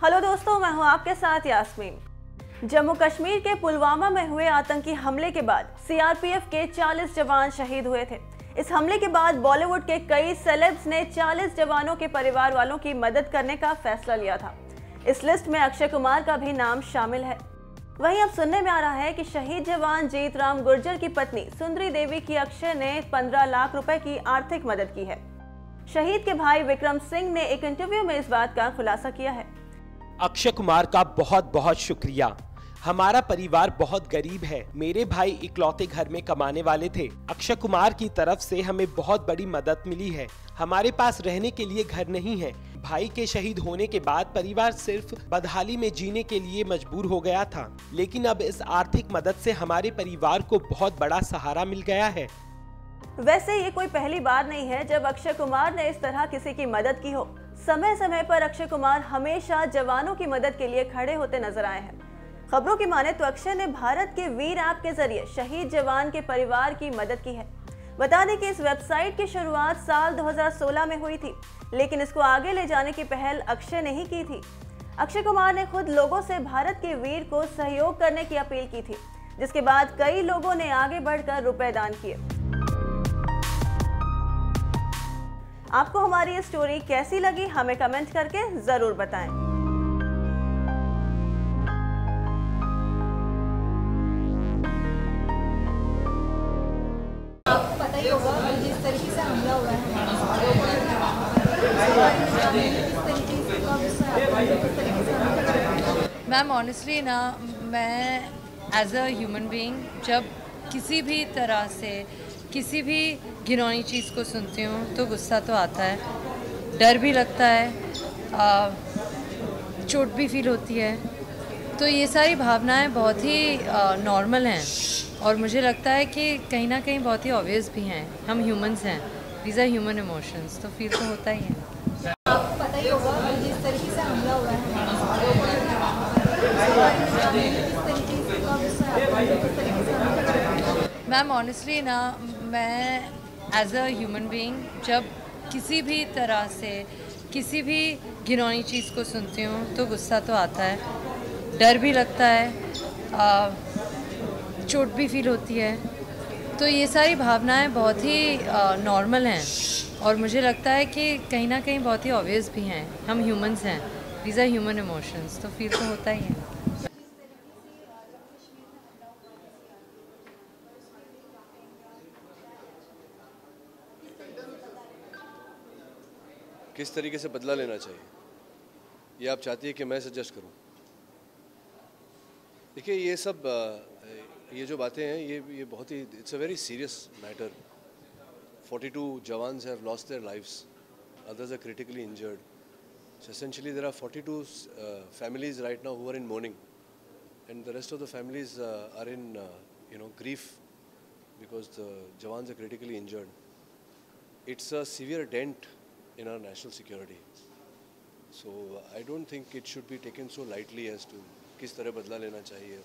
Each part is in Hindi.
हेलो दोस्तों, मैं हूं आपके साथ यास्मीन। जम्मू कश्मीर के पुलवामा में हुए आतंकी हमले के बाद सीआरपीएफ के 40 जवान शहीद हुए थे। इस हमले के बाद बॉलीवुड के कई सेलेब्स ने 40 जवानों के परिवार वालों की मदद करने का फैसला लिया था। इस लिस्ट में अक्षय कुमार का भी नाम शामिल है। वहीं अब सुनने में आ रहा है कि शहीद जवान जीत राम गुर्जर की पत्नी सुंदरी देवी की अक्षय ने 15 लाख रुपए की आर्थिक मदद की है। शहीद के भाई विक्रम सिंह ने एक इंटरव्यू में इस बात का खुलासा किया है। अक्षय कुमार का बहुत बहुत शुक्रिया। हमारा परिवार बहुत गरीब है। मेरे भाई इकलौते घर में कमाने वाले थे। अक्षय कुमार की तरफ से हमें बहुत बड़ी मदद मिली है। हमारे पास रहने के लिए घर नहीं है। भाई के शहीद होने के बाद परिवार सिर्फ बदहाली में जीने के लिए मजबूर हो गया था, लेकिन अब इस आर्थिक मदद से हमारे परिवार को बहुत बड़ा सहारा मिल गया है। वैसे ये कोई पहली बार नहीं है जब अक्षय कुमार ने इस तरह किसी की मदद की हो। समय समय पर अक्षय कुमार हमेशा जवानों की मदद के लिए खड़े होते नजर आए हैं। खबरों की माने तो अक्षय ने भारत के वीर ऐप के जरिए शहीद जवान के परिवार की मदद की है। बता दें कि इस वेबसाइट की शुरुआत साल 2016 में हुई थी, लेकिन इसको आगे ले जाने की पहल अक्षय ने ही की थी। अक्षय कुमार ने खुद लोगों से भारत के वीर को सहयोग करने की अपील की थी, जिसके बाद कई लोगों ने आगे बढ़कर रुपए दान किए। आपको हमारी ये स्टोरी कैसी लगी, हमें कमेंट करके जरूर बताएं। आपको पता ही होगा कि जिस तरीके से हमला हुआ है मैम, ऑनेस्टली ना, मैं एज अ ह्यूमन बीइंग जब किसी भी तरह से किसी भी घिनौनी चीज़ को सुनती हूँ तो गुस्सा तो आता है, डर भी लगता है, चोट भी फील होती है। तो ये सारी भावनाएं बहुत ही नॉर्मल हैं और मुझे लगता है कि कहीं ना कहीं बहुत ही ऑब्वियस भी हैं। हम ह्यूमंस हैं, दीज आर ह्यूमन इमोशंस, तो फील तो होता ही है। आपको पता ही होगा कि जिस तरीके से हमला हुआ है मैम, ऑनेस्टली ना, मैं एज अ ह्यूमन बीइंग जब किसी भी तरह से किसी भी घिनौनी चीज़ को सुनती हूँ तो गुस्सा तो आता है, डर भी लगता है, चोट भी फील होती है। तो ये सारी भावनाएं बहुत ही नॉर्मल हैं और मुझे लगता है कि कहीं ना कहीं बहुत ही ऑब्वियस भी हैं। हम ह्यूमंस हैं, दीज आर ह्यूमन इमोशंस, तो फील तो होता ही है। किस तरीके से बदला लेना चाहिए, ये आप चाहती है कि मैं सजेस्ट करूं? देखिए, ये सब ये जो बातें हैं, ये बहुत ही, it's a very serious matter. 42 jawans have lost their lives, others are critically injured. So essentially there are 42 families right now who are in mourning, and the rest of the families are in grief because the jawans are critically injured. It's a severe dent in our national security. So I don't think it should be taken so lightly as to किस तरह बदला लेना चाहिए।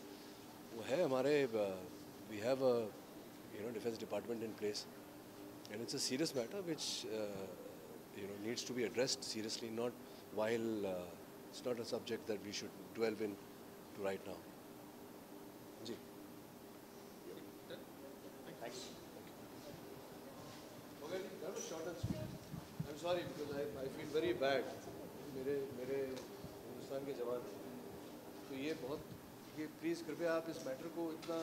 वो है हमारे, we have a defense department in place, and it's a serious matter which needs to be addressed seriously, not while it's not a subject that we should dwell in to right now. Ji, thanks. Okay, that was short and sweet. I'm sorry because I feel very bad. मेरे हिंदुस्तान के जवान, तो ये प्लीज़ कृपया आप इस मैटर को इतना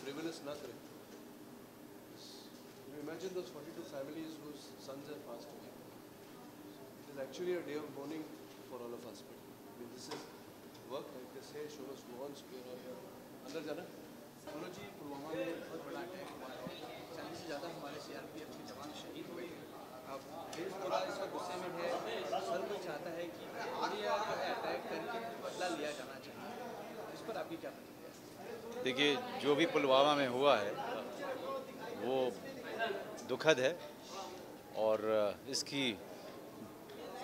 फ्रिवलस ना करें। Imagine those 42 families whose sons have passed away. It is actually a day of mourning for all of us. But I mean, this is work like this है, show must go on. अंदर जाना। मनोज जी, पुलवामा में बहुत बड़ा अटैक हुआ है, 40 से ज़्यादा हमारे सीआरपीएफ के जवान शहीद हुए हैं। अब देश पूरा इस वक्त गुस्से में है, सर भी चाहता है कि इंडिया जो है अटैक करके बदला लिया जाना चाहिए। इस पर आपकी क्या प्रतिक्रिया है? देखिए, जो भी पुलवामा में हुआ है वो दुखद है और इसकी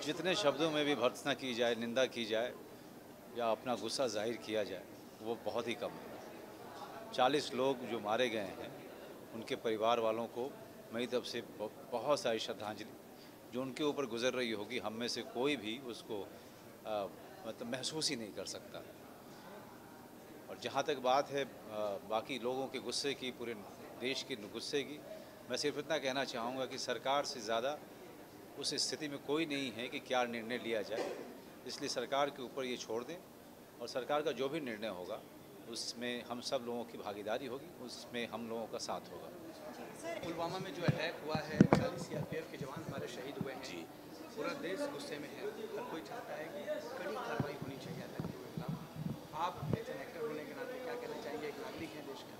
जितने शब्दों में भी भर्त्सना की जाए, निंदा की जाए या अपना गुस्सा जाहिर किया जाए, वो बहुत ही कम है। 40 लोग जो मारे गए हैं उनके परिवार वालों को मेरी तरफ से बहुत सारी श्रद्धांजलि जो उनके ऊपर गुजर रही होगी। हम में से कोई भी उसको मतलब महसूस ही नहीं कर सकता। और जहाँ तक बात है बाकी लोगों के गुस्से की, पूरे देश के गुस्से की, मैं सिर्फ इतना कहना चाहूँगा कि सरकार से ज़्यादा उस स्थिति में कोई नहीं है कि क्या निर्णय लिया जाए, इसलिए सरकार के ऊपर ये छोड़ दें और सरकार का जो भी निर्णय होगा उसमें हम सब लोगों की भागीदारी होगी, उसमें हम लोगों का साथ होगा। पुलवामा में जो अटैक हुआ है, 40 सीआरपीएफ के जवान हमारे शहीद हुए हैं जी। पूरा देश गुस्से में है, हर कोई चाहता है कि कड़ी कार्रवाई होनी चाहिए आतंकियों के खिलाफ। आप एज एन एक्टर होने के नाते क्या कहना चाहेंगे, एक नागरिक हैं देश का?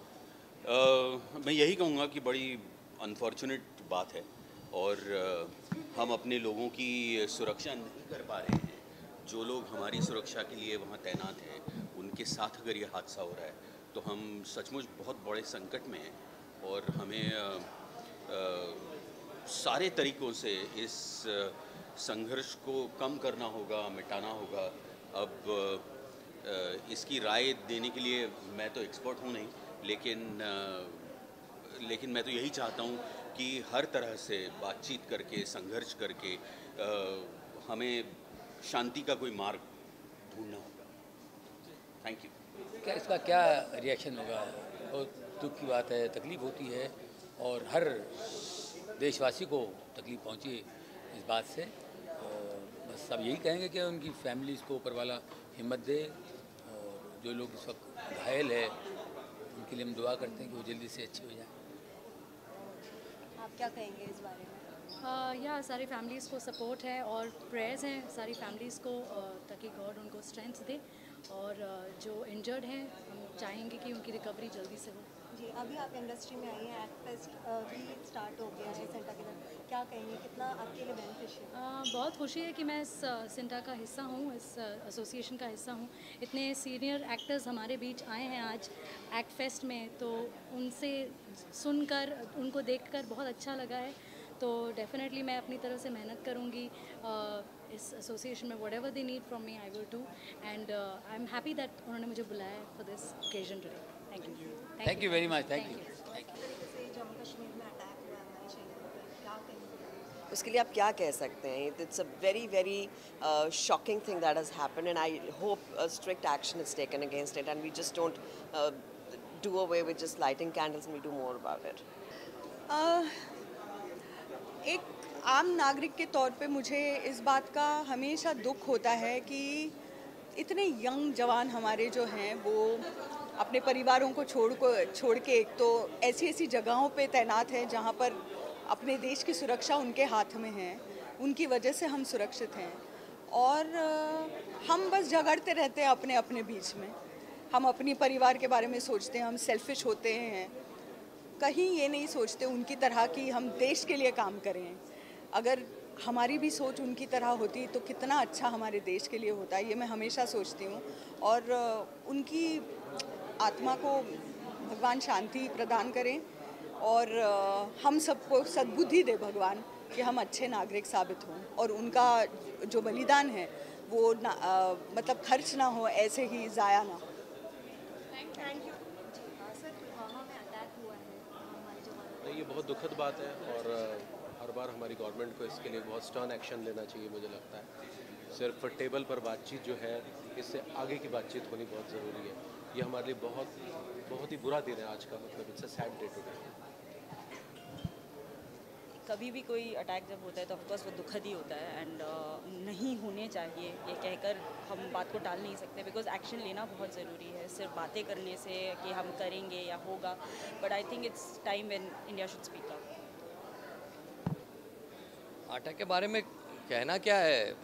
मैं यही कहूँगा कि बड़ी अनफॉर्चुनेट बात है और हम अपने लोगों की सुरक्षा नहीं कर पा रहे हैं। जो लोग हमारी सुरक्षा के लिए वहाँ तैनात हैं, उनके साथ अगर ये हादसा हो रहा है तो हम सचमुच बहुत बड़े संकट में हैं और हमें सारे तरीक़ों से इस संघर्ष को कम करना होगा, मिटाना होगा। अब इसकी राय देने के लिए मैं तो एक्सपर्ट हूँ नहीं, लेकिन मैं तो यही चाहता हूँ कि हर तरह से बातचीत करके, संघर्ष करके हमें शांति का कोई मार्ग ढूंढना होगा। Thank you. क्या इसका क्या रिएक्शन होगा? बहुत दुख की बात है, तकलीफ़ होती है और हर देशवासी को तकलीफ़ पहुंची इस बात से। बस सब यही कहेंगे कि उनकी फैमिलीज़ को ऊपर वाला हिम्मत दे और जो लोग इस वक्त घायल है उनके लिए हम दुआ करते हैं कि वो जल्दी से अच्छे हो जाएं। आप क्या कहेंगे इस बारे में? या सारी फैमिलीज़ को सपोर्ट है और प्रेयर्स हैं सारी फैमिलीज़ को, ताकि गॉड उनको स्ट्रेंथ दे और जो इंजर्ड हैं हम चाहेंगे कि उनकी रिकवरी जल्दी से हो। जी, अभी आप इंडस्ट्री में आई हैं, एक्ट फेस्ट भी स्टार्ट हो गया है सेंटा के अंदर, क्या कहेंगे, कितना आपके लिए बेनिफिशियल? बहुत खुशी है कि मैं इस सेंटा का हिस्सा हूँ, इस एसोसिएशन का हिस्सा हूँ। इतने सीनियर एक्टर्स हमारे बीच आए हैं आज एक्ट फेस्ट में, तो उनसे सुनकर, उनको देखकर बहुत अच्छा लगा है। तो डेफिनेटली मैं अपनी तरफ से मेहनत करूँगी इस एसोसिएशन में, whatever they need from me I will do, and I am happy that उन्होंने मुझे बुलाया for this occasion today. Thank you very much. Thank you. Jammu Kashmir में अटैक हुआ है हमारे शहीदों पर, क्या कहेंगे? उसके लिए आप क्या कह सकते हैं? It's a very very shocking thing that has happened and I hope a strict action is taken against it and we just don't do away with just lighting candles, we do more about it. एक आम नागरिक के तौर पे मुझे इस बात का हमेशा दुख होता है कि इतने यंग जवान हमारे जो हैं वो अपने परिवारों को छोड़ के एक तो ऐसी जगहों पे तैनात हैं जहाँ पर अपने देश की सुरक्षा उनके हाथ में है, उनकी वजह से हम सुरक्षित हैं और हम बस झगड़ते रहते हैं अपने अपने बीच में। हम अपनी परिवार के बारे में सोचते हैं, हम सेल्फिश होते हैं, कहीं ये नहीं सोचते उनकी तरह कि हम देश के लिए काम करें। अगर हमारी भी सोच उनकी तरह होती तो कितना अच्छा हमारे देश के लिए होता है, ये मैं हमेशा सोचती हूँ। और उनकी आत्मा को भगवान शांति प्रदान करें और हम सबको सद्बुद्धि दे भगवान कि हम अच्छे नागरिक साबित हों और उनका जो बलिदान है वो मतलब खर्च ना हो, ऐसे ही ज़ाया ना हो। Thank you. सर, पुलवामा में अटैक हुआ है हमारे जवानों, ये बहुत दुखद बात है और हर बार हमारी गवर्नमेंट को इसके लिए बहुत स्टर्न एक्शन लेना चाहिए। मुझे लगता है सिर्फ टेबल पर बातचीत जो है, इससे आगे की बातचीत होनी बहुत ज़रूरी है। ये हमारे लिए बहुत ही बुरा दिन है आज का, मतलब it's a sad day today. कभी भी कोई अटैक जब होता है तो ऑफकोर्स वो दुखद ही होता है एंड नहीं होने चाहिए, ये कहकर हम बात को टाल नहीं सकते बिकॉज एक्शन लेना बहुत ज़रूरी है। सिर्फ बातें करने से कि हम करेंगे या होगा, but I think it's time when India should speak up. Attack के बारे में कहना क्या है,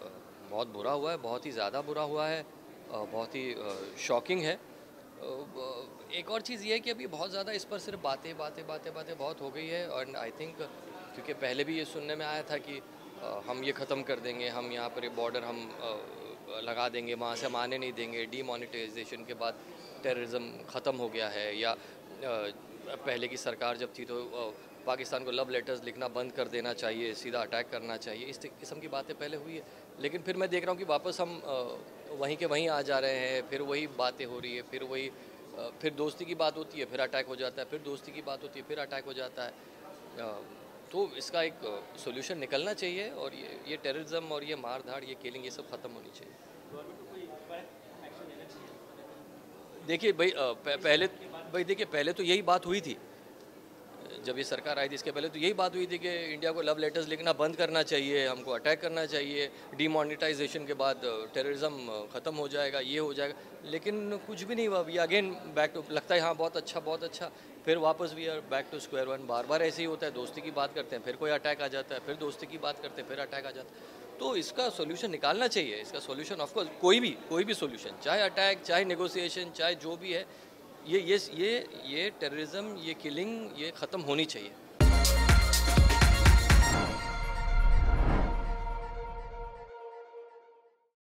बहुत बुरा हुआ है, बहुत ही ज़्यादा बुरा हुआ है, बहुत ही शॉकिंग है। एक और चीज़ ये है कि अभी बहुत ज़्यादा इस पर सिर्फ बातें बहुत हो गई है और आई थिंक क्योंकि पहले भी ये सुनने में आया था कि हम ये ख़त्म कर देंगे, हम यहाँ पर बॉर्डर हम लगा देंगे, वहाँ से हम आने नहीं देंगे, डीमोनेटाइजेशन के बाद टेररिज्म ख़त्म हो गया है, या पहले की सरकार जब थी तो पाकिस्तान को लव लेटर्स लिखना बंद कर देना चाहिए, सीधा अटैक करना चाहिए, इस किस्म की बातें पहले हुई है। लेकिन फिर मैं देख रहा हूँ कि वापस हम वहीं के वहीं आ जा रहे हैं, फिर वही बातें हो रही है, फिर दोस्ती की बात होती है, फिर अटैक हो जाता है, फिर दोस्ती की बात होती है, फिर अटैक हो जाता है। तो इसका एक सोल्यूशन निकलना चाहिए और ये टेररिज्म और ये मार धाड़, ये किलिंग, ये सब ख़त्म होनी चाहिए। देखिए भाई पहले तो यही बात हुई थी जब ये सरकार आई थी। इसके पहले तो यही बात हुई थी कि इंडिया को लव लेटर्स लिखना बंद करना चाहिए, हमको अटैक करना चाहिए, डीमोनेटाइजेशन के बाद टेररिज्म ख़त्म हो जाएगा, ये हो जाएगा, लेकिन कुछ भी नहीं हुआ। वी अगेन बैक टू, लगता है हाँ बहुत अच्छा, फिर वापस we are back to square one. बार बार ऐसे ही होता है, दोस्ती की बात करते हैं फिर कोई अटैक आ जाता है, फिर दोस्ती की बात करते हैं फिर अटैक आ जाता है। तो इसका सोल्यूशन निकालना चाहिए। इसका सोल्यूशन ऑफकोर्स कोई भी सोल्यूशन, चाहे अटैक, चाहे नेगोशिएशन, चाहे जो भी है, ये टेररिज्म, ये किलिंग, ये ख़त्म होनी चाहिए।